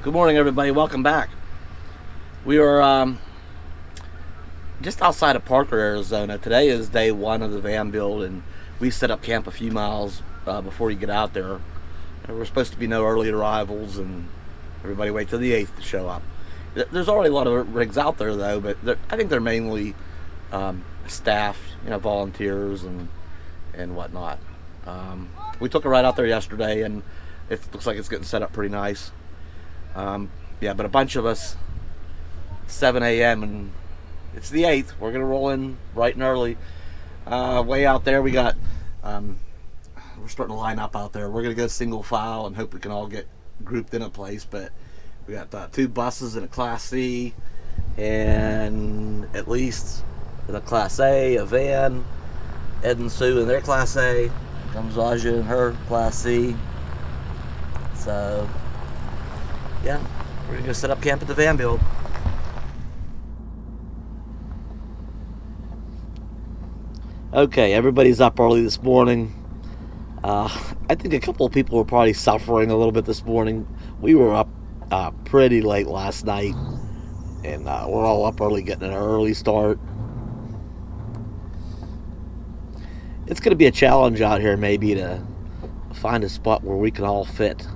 Good morning, everybody. Welcome back. We are just outside of Parker, Arizona. Today is day one of the van build, and we set up camp a few miles before you get out there. We're supposed to be no early arrivals, and everybody wait till the 8th to show up. There's already a lot of rigs out there, though, but I think they're mainly staff, volunteers and whatnot. We took a ride out there yesterday, and it looks like it's getting set up pretty nice. But a bunch of us, 7 a.m. and it's the 8th. We're gonna roll in bright and early. Way out there, we got. We're starting to line up out there. We're gonna go single file and hope we can all get grouped in a place. But we got 2 buses and a Class C, and at least in a Class A, a van. Ed and Sue in their Class A. Comes Aja in her Class C. So. Yeah, we're gonna go set up camp at the van build. Okay, everybody's up early this morning. I think a couple of people were probably suffering a little bit this morning. We were up pretty late last night, and we're all up early getting an early start. It's gonna be a challenge out here maybe to find a spot where we can all fit.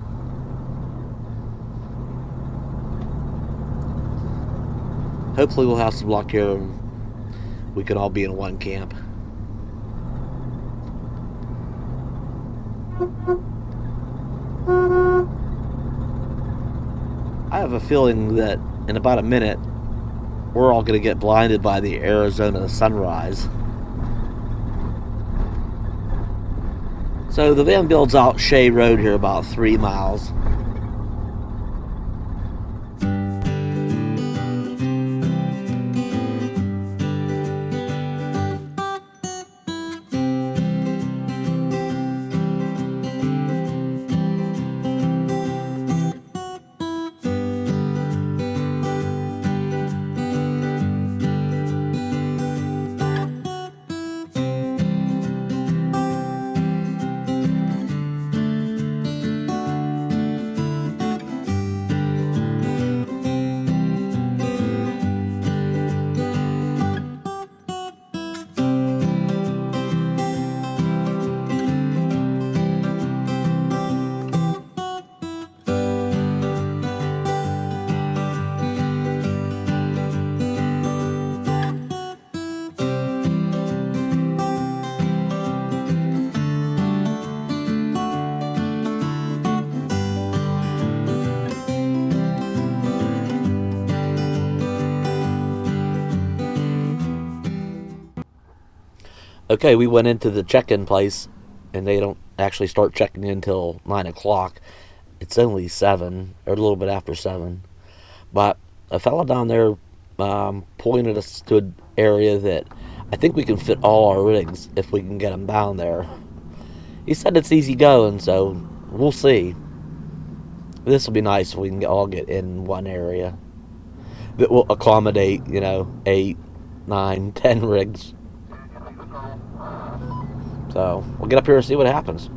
Hopefully we'll have some luck here and we can all be in one camp. I have a feeling that in about a minute we're all going to get blinded by the Arizona sunrise. So the van builds out Shea Road here about 3 miles. Okay, we went into the check-in place, and they don't actually start checking in until 9 o'clock. It's only 7, or a little bit after 7. But a fella down there pointed us to an area that I think we can fit all our rigs if we can get them down there. He said it's easy going, so we'll see. This will be nice if we can all get in one area that will accommodate, 8, 9, 10 rigs. So we'll get up here and see what happens.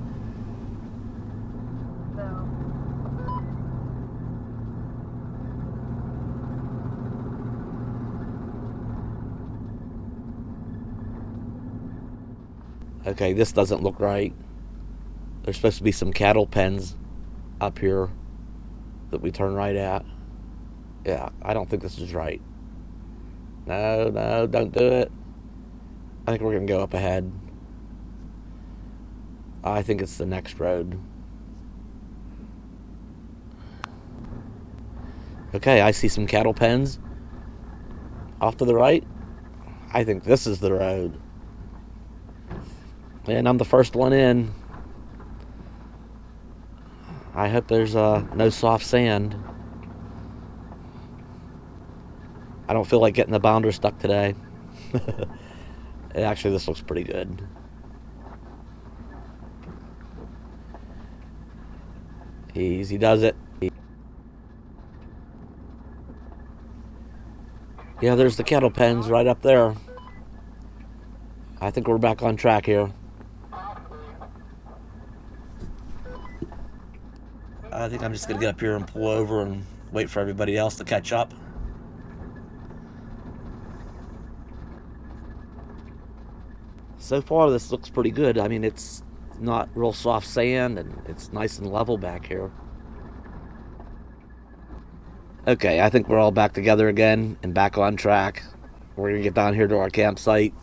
Okay, this doesn't look right. There's supposed to be some cattle pens up here that we turn right at. Yeah, I don't think this is right. No, don't do it. I think we're going to go up ahead. I think it's the next road. Okay, I see some cattle pens off to the right. I think this is the road. And I'm the first one in. I hope there's no soft sand. I don't feel like getting the bounder stuck today. Actually, this looks pretty good. Easy does it. Yeah, there's the cattle pens right up there. I think we're back on track here. I think I'm just going to get up here and pull over and Wait for everybody else to catch up. So far, this looks pretty good. I mean, it's not real soft sand, and it's nice and level back here. Okay, I think we're all back together again and back on track. We're gonna get down here to our campsite.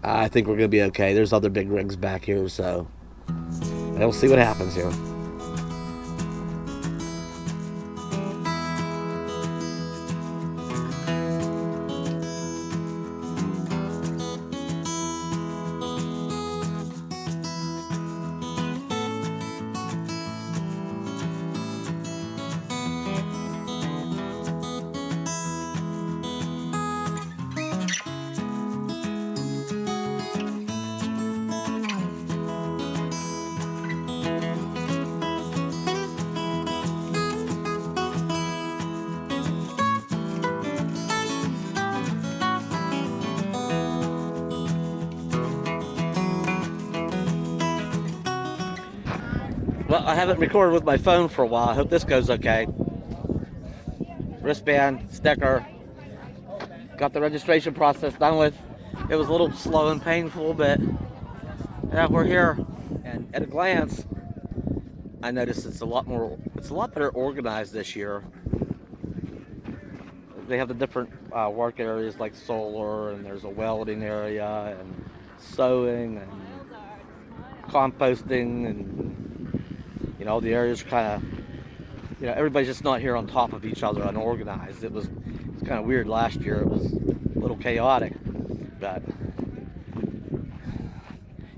I think we're gonna be okay. There's other big rigs back here, so we'll see what happens here. Well, I haven't recorded with my phone for a while. I hope this goes okay. Wristband, sticker. Got the registration process done with. It was a little slow and painful, but yeah, we're here. And at a glance, I noticed it's a lot better organized this year. They have the different work areas like solar, and there's a welding area, and sewing, and composting, and all the areas kind of, everybody's just not here on top of each other, unorganized. It's kind of weird last year. It was a little chaotic, but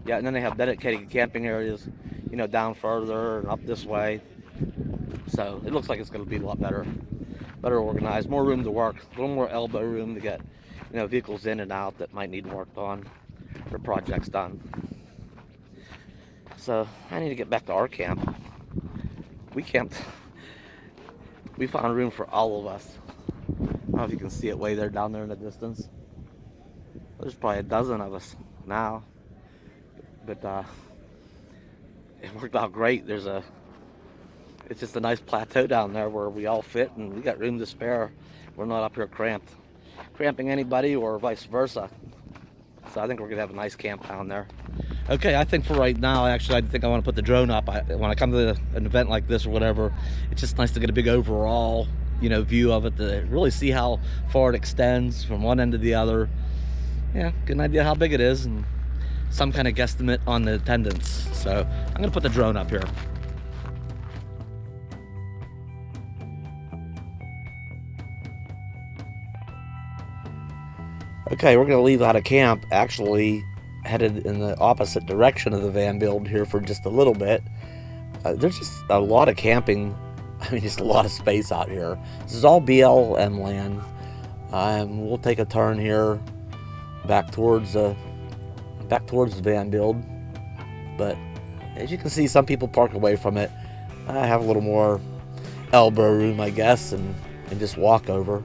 yeah. And then they have dedicated camping areas, down further and up this way. So it looks like it's going to be a lot better organized, more room to work, a little more elbow room to get, vehicles in and out that might need worked on or projects done. So I need to get back to our camp. We found room for all of us. I don't know if you can see it way there down there in the distance. There's probably a dozen of us now, but it worked out great. It's just a nice plateau down there where we all fit, and we got room to spare. We're not up here cramping anybody or vice versa. So I think we're gonna have a nice camp down there. Okay, I think for right now, actually, I think I want to put the drone up. When I come to an event like this or whatever, it's just nice to get a big overall, view of it, to really see how far it extends from one end to the other. Yeah, get an idea how big it is and some kind of guesstimate on the attendance. So I'm gonna put the drone up here. Okay, we're gonna leave out of camp, actually headed in the opposite direction of the van build here for just a little bit. There's just a lot of camping. I mean, just a lot of space out here. This is all BLM land. We'll take a turn here back towards the van build. But as you can see, some people park away from it. I have a little more elbow room, I guess, and just walk over.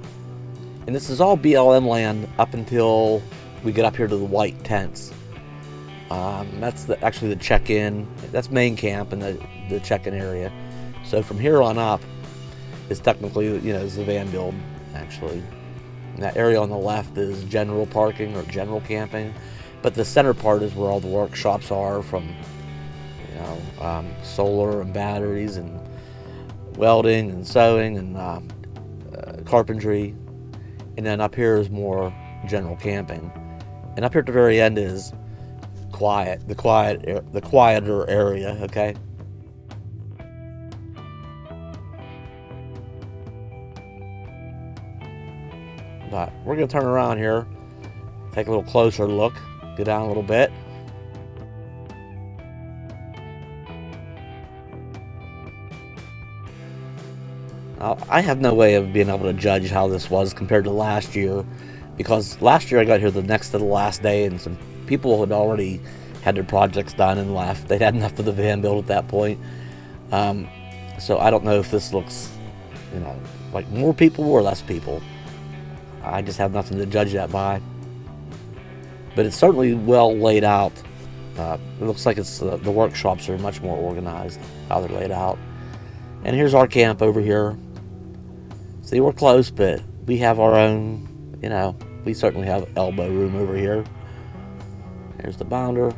And this is all BLM land up until we get up here to the white tents. That's actually the check-in. That's main camp and the check-in area. So from here on up is technically, is the van build, actually. And that area on the left is general parking or general camping. But the center part is where all the workshops are, from, solar and batteries and welding and sewing and carpentry. And then up here is more general camping. And up here at the very end is the quieter area, okay? But we're gonna turn around here, take a little closer look, go down a little bit. Now, I have no way of being able to judge how this was compared to last year, because last year I got here the next to the last day, and some people had already had their projects done and left. They'd had enough of the van build at that point. So I don't know if this looks, like more people or less people. I just have nothing to judge that by. But it's certainly well laid out. It looks like the workshops are much more organized, how they're laid out. And here's our camp over here. See, we're close, but we have our own, we certainly have elbow room over here. Here's the bounder.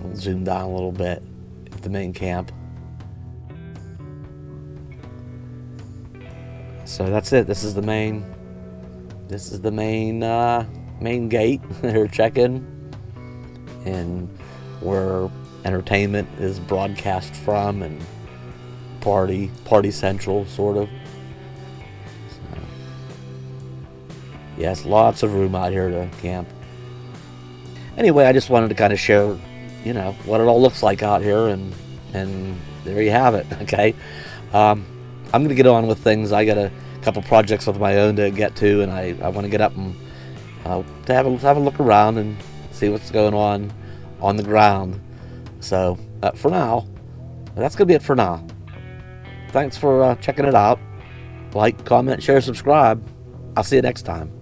We'll zoom down a little bit at the main camp. So that's it. This is the main main gate or check-in, and where entertainment is broadcast from, and party central, sort of. So, yes, lots of room out here to camp. Anyway, I just wanted to kind of share, what it all looks like out here, and there you have it. Okay, I'm gonna get on with things. I got a couple projects of my own to get to, and I want to get up and to have a look around and see what's going on the ground. So for now, that's gonna be it for now. Thanks for checking it out. Like, comment, share, subscribe. I'll see you next time.